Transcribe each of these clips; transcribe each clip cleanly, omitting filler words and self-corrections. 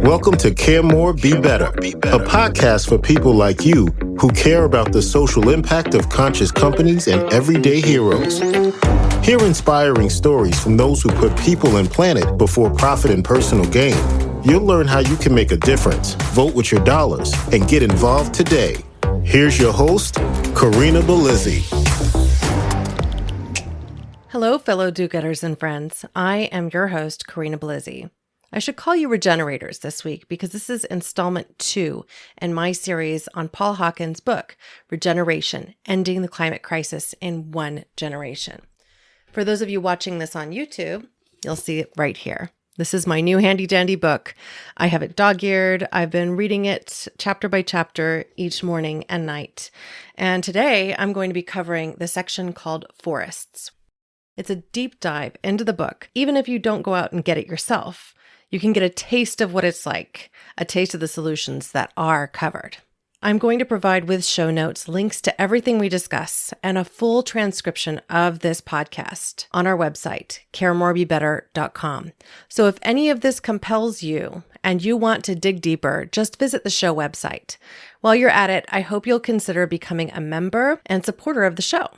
Welcome to Care More, Be Better, a podcast for people like you who care about the social impact of conscious companies and everyday heroes. Hear inspiring stories from those who put people and planet before profit and personal gain. You'll learn how you can make a difference, vote with your dollars, and get involved today. Here's your host, Corinna. Hello, fellow do-getters and friends. I am your host, Corinna. I should call you Regenerators this week because this is installment 2 in my series on Paul Hawken's book, Regeneration, Ending the Climate Crisis in One Generation. For those of you watching this on YouTube, you'll see it right here. This is my new handy-dandy book. I have it dog-eared. I've been reading it chapter by chapter each morning and night. And today I'm going to be covering the section called Forests. It's a deep dive into the book. Even if you don't go out and get it yourself, you can get a taste of what it's like, a taste of the solutions that are covered. I'm going to provide with show notes links to everything we discuss and a full transcription of this podcast on our website, caremorebebetter.com. So if any of this compels you and you want to dig deeper, just visit the show website. While you're at it, I hope you'll consider becoming a member and supporter of the show.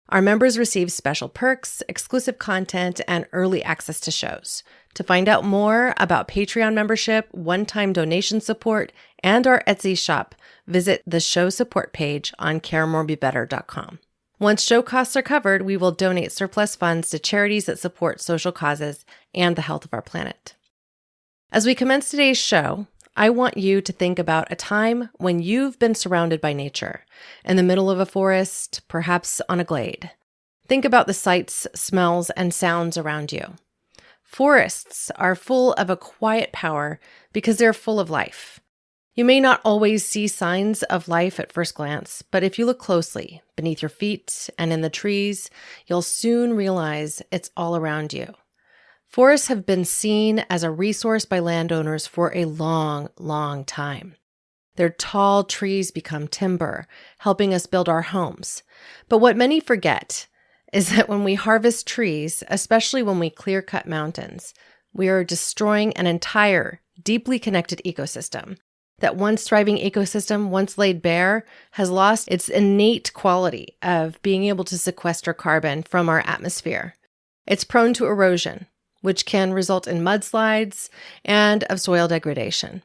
Our members receive special perks, exclusive content, and early access to shows. To find out more about Patreon membership, one-time donation support, and our Etsy shop, visit the show support page on caremorebebetter.com. Once show costs are covered, we will donate surplus funds to charities that support social causes and the health of our planet. As we commence today's show, I want you to think about a time when you've been surrounded by nature, in the middle of a forest, perhaps on a glade. Think about the sights, smells, and sounds around you. Forests are full of a quiet power because they're full of life. You may not always see signs of life at first glance, but if you look closely, beneath your feet and in the trees, you'll soon realize it's all around you. Forests have been seen as a resource by landowners for a long, long time. Their tall trees become timber, helping us build our homes. But what many forget is that when we harvest trees, especially when we clear-cut mountains, we are destroying an entire, deeply connected ecosystem. That once thriving ecosystem, once laid bare, has lost its innate quality of being able to sequester carbon from our atmosphere. It's prone to erosion, which can result in mudslides and of soil degradation.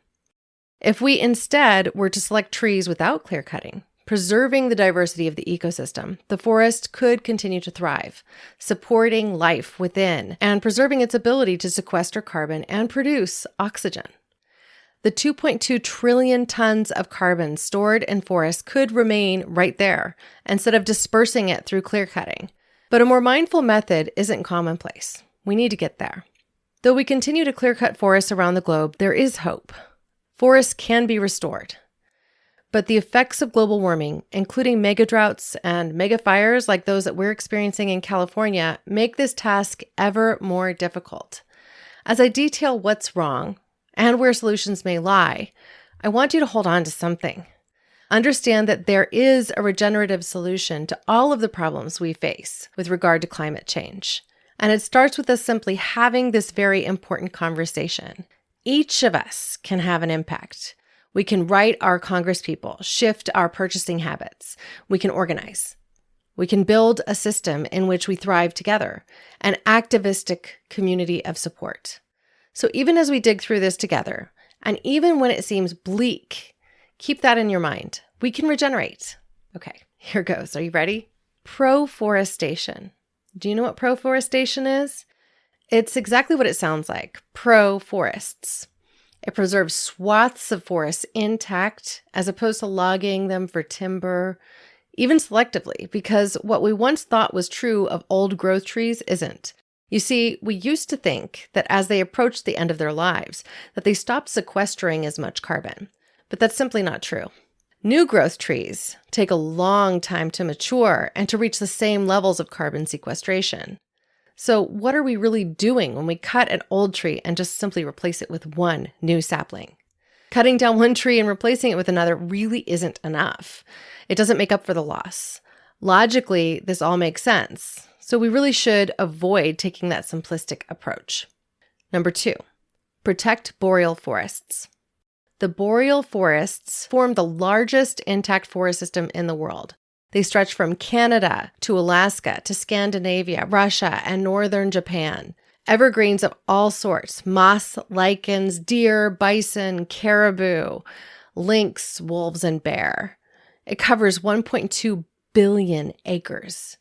If we instead were to select trees without clear cutting, preserving the diversity of the ecosystem, the forest could continue to thrive, supporting life within and preserving its ability to sequester carbon and produce oxygen. The 2.2 trillion tons of carbon stored in forests could remain right there instead of dispersing it through clear cutting. But a more mindful method isn't commonplace. We need to get there. Though we continue to clear-cut forests around the globe, there is hope. Forests can be restored. But the effects of global warming, including mega droughts and mega fires like those that we're experiencing in California, make this task ever more difficult. As I detail what's wrong and where solutions may lie, I want you to hold on to something. Understand that there is a regenerative solution to all of the problems we face with regard to climate change. And it starts with us simply having this very important conversation. Each of us can have an impact. We can write our congresspeople, shift our purchasing habits. We can organize. We can build a system in which we thrive together, an activistic community of support. So even as we dig through this together, and even when it seems bleak, keep that in your mind. We can regenerate. Okay, here goes. Are you ready? Proforestation. Do you know what proforestation is? It's exactly what it sounds like, pro-forests. It preserves swaths of forests intact as opposed to logging them for timber, even selectively, because what we once thought was true of old growth trees isn't. You see, we used to think that as they approached the end of their lives, that they stopped sequestering as much carbon, but that's simply not true. New growth trees take a long time to mature and to reach the same levels of carbon sequestration. So what are we really doing when we cut an old tree and just simply replace it with one new sapling? Cutting down one tree and replacing it with another really isn't enough. It doesn't make up for the loss. Logically, this all makes sense. So we really should avoid taking that simplistic approach. Number 2, Protect boreal forests. The boreal forests form the largest intact forest system in the world. They stretch from Canada to Alaska to Scandinavia, Russia, and northern Japan. Evergreens of all sorts, moss, lichens, deer, bison, caribou, lynx, wolves, and bear. It covers 1.2 billion acres.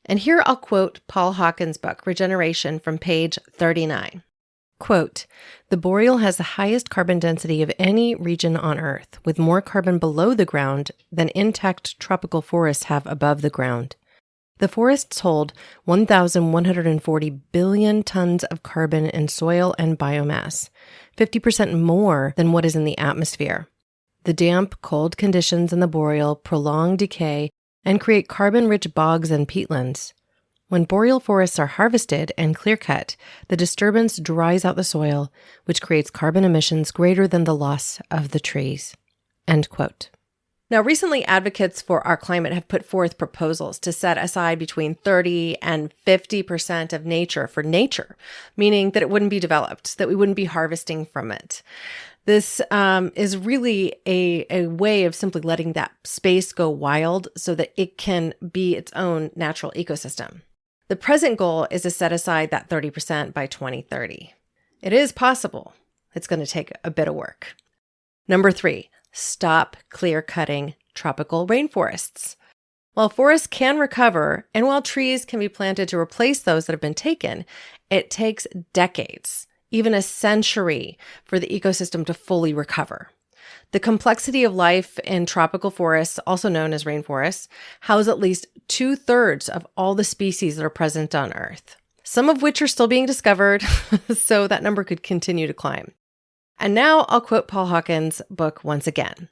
And here I'll quote Paul Hawken's book, Regeneration, from page 39. Quote, "The boreal has the highest carbon density of any region on Earth, with more carbon below the ground than intact tropical forests have above the ground. The forests hold 1,140 billion tons of carbon in soil and biomass, 50% more than what is in the atmosphere. The damp, cold conditions in the boreal prolong decay and create carbon-rich bogs and peatlands. When boreal forests are harvested and clear-cut, the disturbance dries out the soil, which creates carbon emissions greater than the loss of the trees." End quote. Now, recently, advocates for our climate have put forth proposals to set aside between 30 and 50% of nature for nature, meaning that it wouldn't be developed, that we wouldn't be harvesting from it. This is really a way of simply letting that space go wild so that it can be its own natural ecosystem. The present goal is to set aside that 30% by 2030. It is possible. It's going to take a bit of work. Number 3, stop clear-cutting tropical rainforests. While forests can recover, and while trees can be planted to replace those that have been taken, it takes decades, even a century, for the ecosystem to fully recover. The complexity of life in tropical forests, also known as rainforests, house at least 2/3 of all the species that are present on Earth, some of which are still being discovered, so that number could continue to climb. And now I'll quote Paul Hawken's book once again.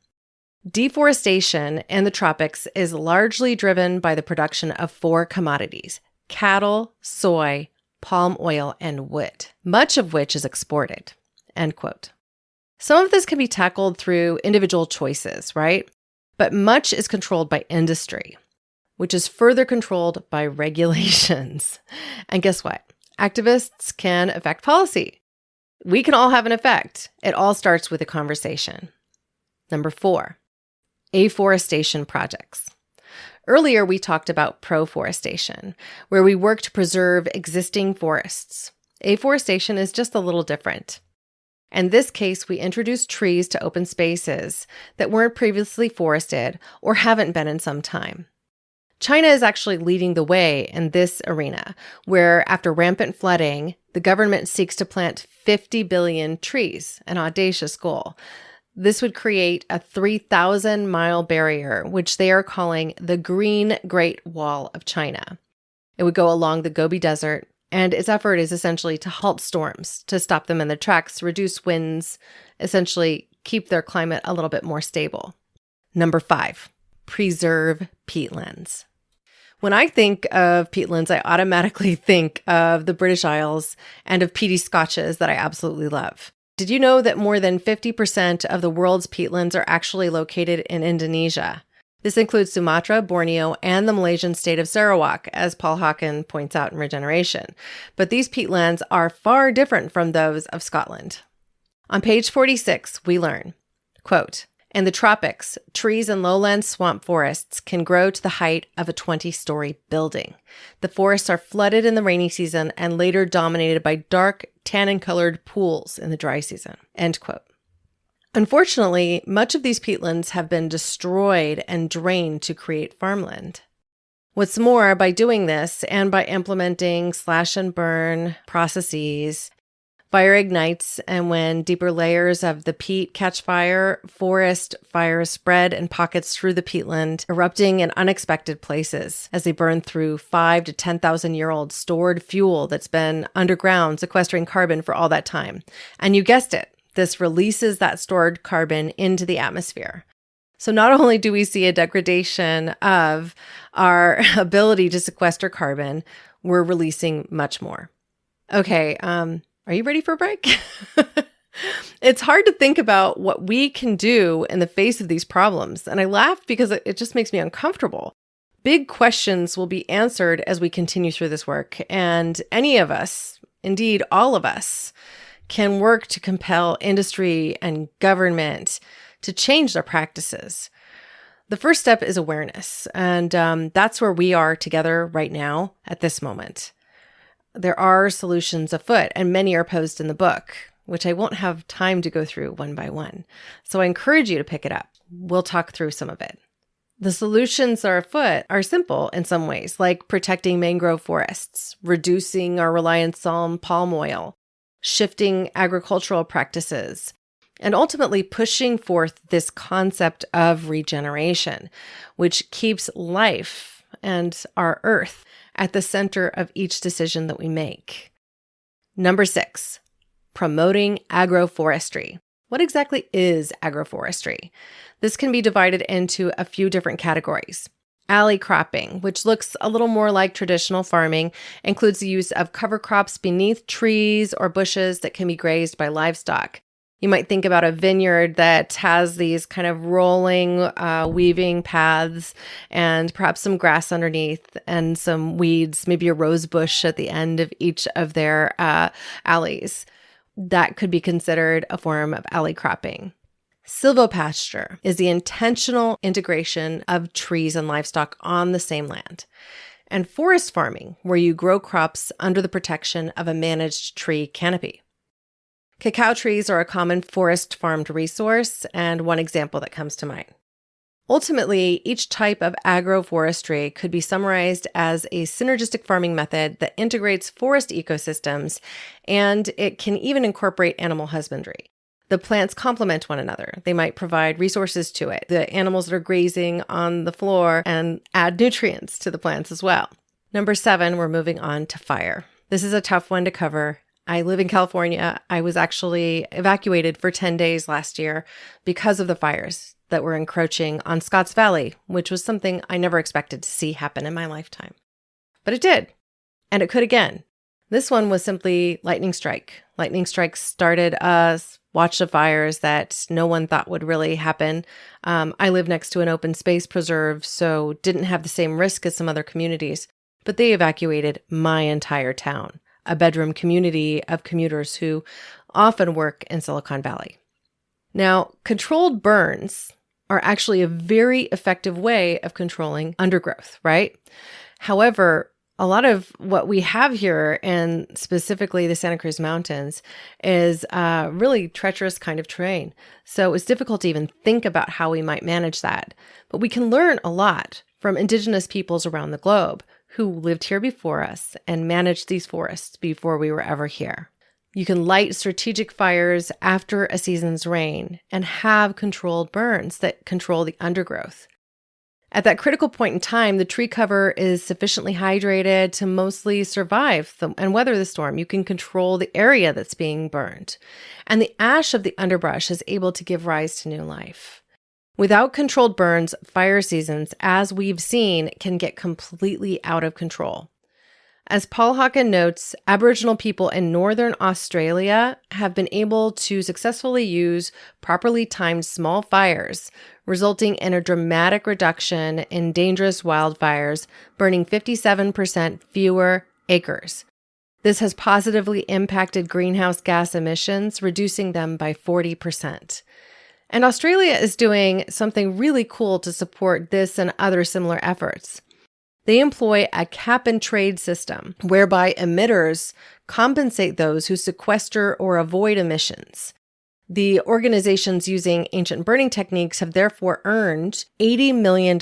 "Deforestation in the tropics is largely driven by the production of 4 commodities: cattle, soy, palm oil, and wood, much of which is exported." End quote. Some of this can be tackled through individual choices, right? But much is controlled by industry, which is further controlled by regulations. And guess what? Activists can affect policy. We can all have an effect. It all starts with a conversation. Number 4, afforestation projects. Earlier, we talked about proforestation, where we work to preserve existing forests. Afforestation is just a little different. In this case, we introduce trees to open spaces that weren't previously forested or haven't been in some time. China is actually leading the way in this arena, where after rampant flooding, the government seeks to plant 50 billion trees, an audacious goal. This would create a 3,000-mile barrier, which they are calling the Green Great Wall of China. It would go along the Gobi Desert, and its effort is essentially to halt storms, to stop them in their tracks, reduce winds, essentially keep their climate a little bit more stable. Number 5, preserve peatlands. When I think of peatlands, I automatically think of the British Isles and of peaty Scotches that I absolutely love. Did you know that more than 50% of the world's peatlands are actually located in Indonesia? This includes Sumatra, Borneo, and the Malaysian state of Sarawak, as Paul Hawken points out in Regeneration. But these peatlands are far different from those of Scotland. On page 46, we learn, quote, "In the tropics, trees and lowland swamp forests can grow to the height of a 20-story building. The forests are flooded in the rainy season and later dominated by dark, tannin-colored pools in the dry season." End quote. Unfortunately, much of these peatlands have been destroyed and drained to create farmland. What's more, by doing this and by implementing slash and burn processes, fire ignites, and when deeper layers of the peat catch fire, forest fires spread in pockets through the peatland, erupting in unexpected places as they burn through 5 to 10,000-year-old stored fuel that's been underground, sequestering carbon for all that time. And you guessed it, this releases that stored carbon into the atmosphere. So not only do we see a degradation of our ability to sequester carbon, we're releasing much more. Okay, are you ready for a break? It's hard to think about what we can do in the face of these problems. And I laugh because it just makes me uncomfortable. Big questions will be answered as we continue through this work. And any of us, indeed all of us, can work to compel industry and government to change their practices. The first step is awareness, and that's where we are together right now at this moment. There are solutions afoot, and many are posed in the book, which I won't have time to go through one by one. So I encourage you to pick it up. We'll talk through some of it. The solutions are afoot are simple in some ways, like protecting mangrove forests, reducing our reliance on palm oil, shifting agricultural practices, and ultimately pushing forth this concept of regeneration, which keeps life and our earth at the center of each decision that we make. Number 6, promoting agroforestry. What exactly is agroforestry? This can be divided into a few different categories. Alley cropping, which looks a little more like traditional farming, includes the use of cover crops beneath trees or bushes that can be grazed by livestock. You might think about a vineyard that has these kind of rolling, weaving paths and perhaps some grass underneath and some weeds, maybe a rose bush at the end of each of their alleys. That could be considered a form of alley cropping. Silvopasture is the intentional integration of trees and livestock on the same land. And forest farming, where you grow crops under the protection of a managed tree canopy. Cacao trees are a common forest farmed resource, and one example that comes to mind. Ultimately, each type of agroforestry could be summarized as a synergistic farming method that integrates forest ecosystems, and it can even incorporate animal husbandry. The plants complement one another. They might provide resources to it. The animals that are grazing on the floor and add nutrients to the plants as well. Number 7, we're moving on to fire. This is a tough one to cover. I live in California. I was actually evacuated for 10 days last year because of the fires that were encroaching on Scotts Valley, which was something I never expected to see happen in my lifetime. But it did, and it could again. This one was simply lightning strike. Lightning strikes started a watch of fires that no one thought would really happen. I live next to an open space preserve, so didn't have the same risk as some other communities, but they evacuated my entire town, a bedroom community of commuters who often work in Silicon Valley. Now, controlled burns are actually a very effective way of controlling undergrowth, right? However, a lot of what we have here, and specifically the Santa Cruz Mountains, is really treacherous kind of terrain. So it's difficult to even think about how we might manage that. But we can learn a lot from indigenous peoples around the globe who lived here before us and managed these forests before we were ever here. You can light strategic fires after a season's rain and have controlled burns that control the undergrowth. At that critical point in time, the tree cover is sufficiently hydrated to mostly survive and weather the storm. You can control the area that's being burned. And the ash of the underbrush is able to give rise to new life. Without controlled burns, fire seasons, as we've seen, can get completely out of control. As Paul Hawken notes, Aboriginal people in Northern Australia have been able to successfully use properly timed small fires, resulting in a dramatic reduction in dangerous wildfires, burning 57% fewer acres. This has positively impacted greenhouse gas emissions, reducing them by 40%. And Australia is doing something really cool to support this and other similar efforts. They employ a cap-and-trade system whereby emitters compensate those who sequester or avoid emissions. The organizations using ancient burning techniques have therefore earned $80 million,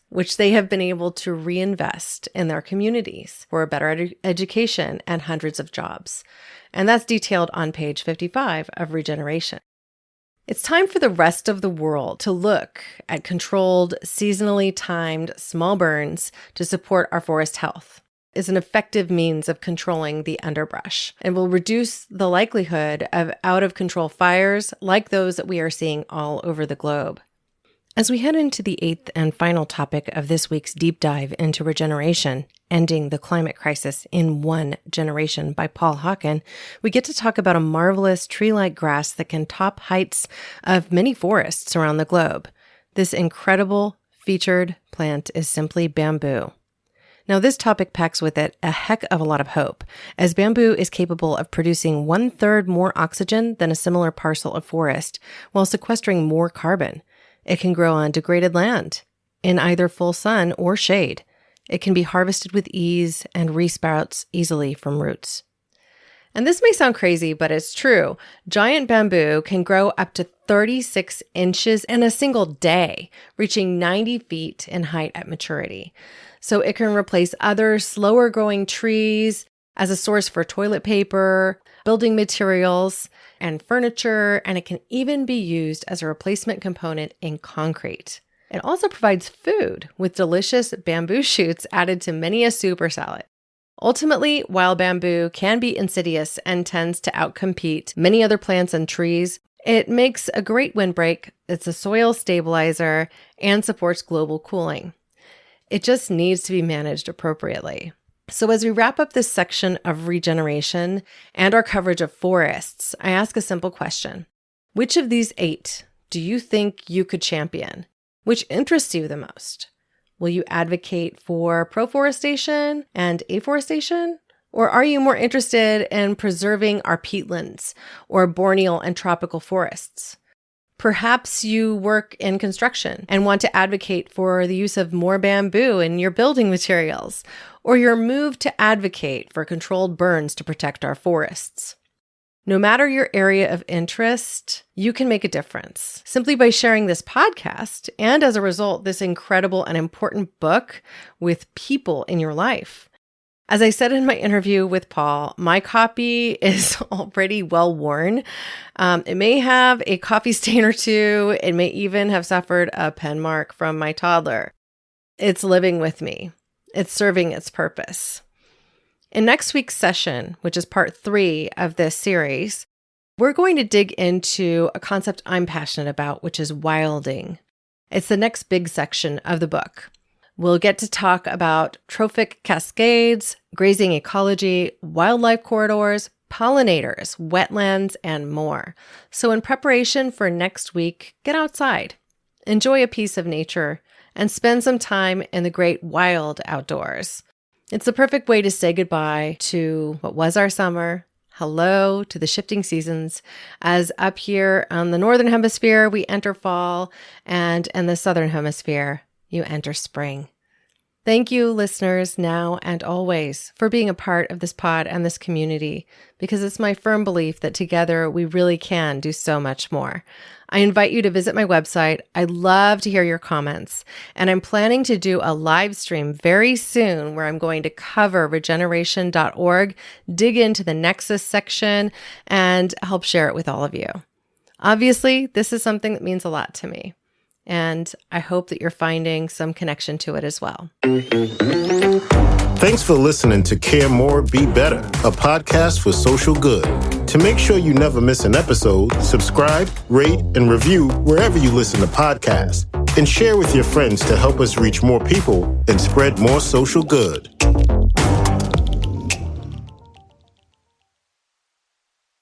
which they have been able to reinvest in their communities for a better education and hundreds of jobs. And that's detailed on page 55 of Regeneration. It's time for the rest of the world to look at controlled, seasonally timed small burns to support our forest health. It's an effective means of controlling the underbrush and will reduce the likelihood of out-of-control fires like those that we are seeing all over the globe. As we head into the 8th and final topic of this week's deep dive into regeneration, Ending the Climate Crisis in 1 Generation by Paul Hawken, we get to talk about a marvelous tree-like grass that can top heights of many forests around the globe. This incredible featured plant is simply bamboo. Now, this topic packs with it a heck of a lot of hope, as bamboo is capable of producing 1/3 more oxygen than a similar parcel of forest, while sequestering more carbon. It can grow on degraded land, in either full sun or shade. It can be harvested with ease and resprouts easily from roots. And this may sound crazy, but it's true. Giant bamboo can grow up to 36 inches in a single day, reaching 90 feet in height at maturity. So it can replace other slower growing trees as a source for toilet paper, building materials, and furniture, and it can even be used as a replacement component in concrete. It also provides food with delicious bamboo shoots added to many a soup or salad. Ultimately, wild bamboo can be insidious and tends to outcompete many other plants and trees. It makes a great windbreak, it's a soil stabilizer, and supports global cooling. It just needs to be managed appropriately. So as we wrap up this section of regeneration and our coverage of forests, I ask a simple question. Which of these 8 do you think you could champion? Which interests you the most? Will you advocate for proforestation and afforestation? Or are you more interested in preserving our peatlands or boreal and tropical forests? Perhaps you work in construction and want to advocate for the use of more bamboo in your building materials, or you're moved to advocate for controlled burns to protect our forests. No matter your area of interest, you can make a difference simply by sharing this podcast and, as a result, this incredible and important book with people in your life. As I said in my interview with Paul, my copy is already well worn. It may have a coffee stain or two. It may even have suffered a pen mark from my toddler. It's living with me. It's serving its purpose. In next week's session, which is part 3 of this series, we're going to dig into a concept I'm passionate about, which is wilding. It's the next big section of the book. We'll get to talk about trophic cascades, grazing ecology, wildlife corridors, pollinators, wetlands, and more. So in preparation for next week, get outside, enjoy a piece of nature, and spend some time in the great wild outdoors. It's the perfect way to say goodbye to what was our summer, hello to the shifting seasons, as up here on the Northern Hemisphere, we enter fall, and in the Southern Hemisphere, you enter spring. Thank you, listeners, now and always, for being a part of this pod and this community, because it's my firm belief that together we really can do so much more. I invite you to visit my website. I'd love to hear your comments, and I'm planning to do a live stream very soon where I'm going to cover regeneration.org, dig into the Nexus section, and help share it with all of you. Obviously, this is something that means a lot to me, and I hope that you're finding some connection to it as well. Thanks for listening to Care More, Be Better, a podcast for social good. To make sure you never miss an episode, subscribe, rate, and review wherever you listen to podcasts, and share with your friends to help us reach more people and spread more social good.